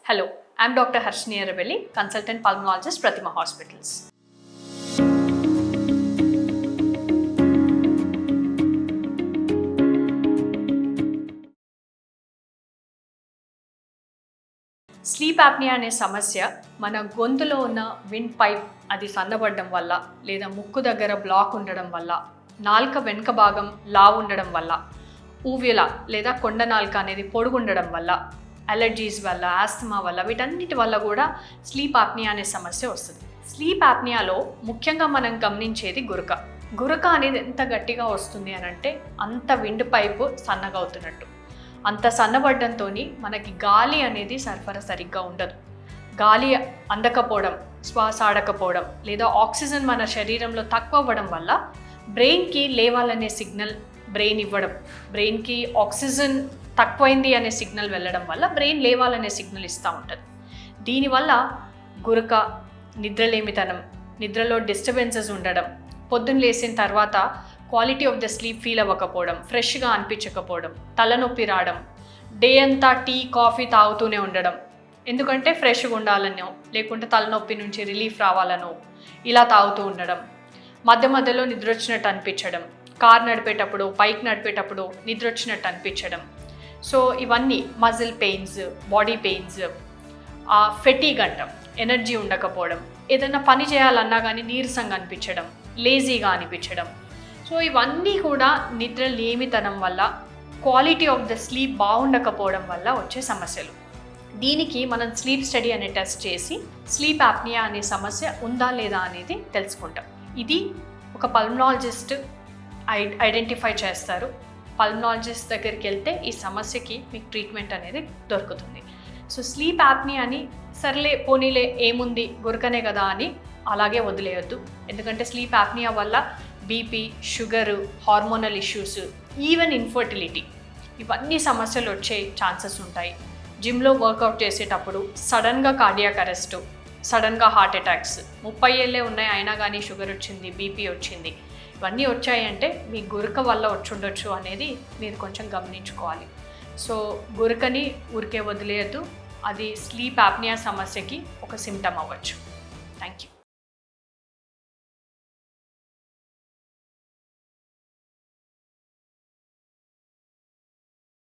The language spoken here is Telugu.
Hello, I'm Dr. Harshini Arabelli, consultant pulmonologist, Pratima Hospitals. Sleep apnea అనే సమస్య మన గొంతులో ఉన్న విండ్ పైప్ అది సన్నబడడం వల్ల లేదా ముక్కు దగ్గర బ్లాక్ ఉండడం వల్ల నాలుక వెనుక భాగం లావు ఉండడం వల్ల ఊవ్యుల లేదా కొండ నాలుక అనేది పొడుగుండడం వల్ల అలర్జీస్ వల్ల ఆస్తమా వల్ల వీటన్నిటి వల్ల కూడా స్లీప్ యాప్నియా అనే సమస్య వస్తుంది. స్లీప్ యాప్నియాలో ముఖ్యంగా మనం గమనించేది గురక అనేది ఎంత గట్టిగా వస్తుంది అని అంటే అంత విండ్ పైపు సన్నగా అవుతున్నట్టు. అంత సన్నబడ్డంతో మనకి గాలి అనేది సరఫరా సరిగ్గా ఉండదు. గాలి అందకపోవడం, శ్వాస ఆడకపోవడం లేదా ఆక్సిజన్ మన శరీరంలో తక్కువ అవ్వడం వల్ల బ్రెయిన్కి లేవాలనే సిగ్నల్ బ్రెయిన్ ఇవ్వడం, బ్రెయిన్కి ఆక్సిజన్ తక్కువైంది అనే సిగ్నల్ వెళ్ళడం వల్ల బ్రెయిన్ లేవాలనే సిగ్నల్ ఇస్తూ ఉంటుంది. దీనివల్ల గురక, నిద్రలేమితనం, నిద్రలో డిస్టర్బెన్సెస్ ఉండడం, పొద్దున్న లేచిన తర్వాత quality of the sleep feel అవ్వకపోవడం, ఫ్రెష్గా అనిపించకపోవడం, తలనొప్పి రావడం, డే అంతా టీ కాఫీ తాగుతూనే ఉండడం, ఎందుకంటే ఫ్రెష్గా ఉండాలనో లేకుంటే తలనొప్పి నుంచి రిలీఫ్ రావాలనో ఇలా తాగుతూ ఉండడం, మధ్య మధ్యలో నిద్ర వచ్చినట్టు అనిపించడం, కార్ నడిపేటప్పుడు బైక్ నడిపేటప్పుడు నిద్ర వచ్చినట్టు అనిపించడం. సో ఇవన్నీ muscle pains, body pains, fatigue అంటాం, ఎనర్జీ ఉండకపోవడం, ఏదైనా పని చేయాలన్నా కానీ నీరసంగా అనిపించడం, లేజీగా అనిపించడం. సో ఇవన్నీ కూడా నిద్ర లేమితనం వల్ల, క్వాలిటీ ఆఫ్ ద స్లీప్ బాగుండకపోవడం వల్ల వచ్చే సమస్యలు. దీనికి మనం స్లీప్ స్టడీ అనే టెస్ట్ చేసి స్లీప్ యాప్నియా అనే సమస్య ఉందా లేదా అనేది తెలుసుకుంటాం. ఇది ఒక పల్మనాలజిస్ట్ ఐడెంటిఫై చేస్తారు. పల్మనాలజిస్ట్ దగ్గరికి వెళ్తే ఈ సమస్యకి మీకు ట్రీట్మెంట్ అనేది దొరుకుతుంది. సో స్లీప్ యాప్నియాని సర్లే పోనీలే ఏముంది గురకనే కదా అని అలాగే వదిలేయొద్దు. ఎందుకంటే స్లీప్ యాప్నియా వల్ల BP, sugar, hormonal issues, even infertility ఇవన్నీ సమస్యలు వచ్చే ఛాన్సెస్ ఉంటాయి. జిమ్లో వర్కౌట్ చేసేటప్పుడు సడన్గా కార్డియాక్ అరెస్టు, సడన్గా హార్ట్ అటాక్స్, 30 ఏళ్ళే ఉన్నాయి అయినా కానీ షుగర్ వచ్చింది, బీపీ వచ్చింది, ఇవన్నీ వచ్చాయంటే మీ గురక వల్ల వచ్చుండొచ్చు అనేది మీరు కొంచెం గమనించుకోవాలి. సో గురకని ఊరికే వదిలేయద్దు, అది స్లీప్ యాప్నియా సమస్యకి ఒక సిమ్టమ్ అవ్వచ్చు. Thank you.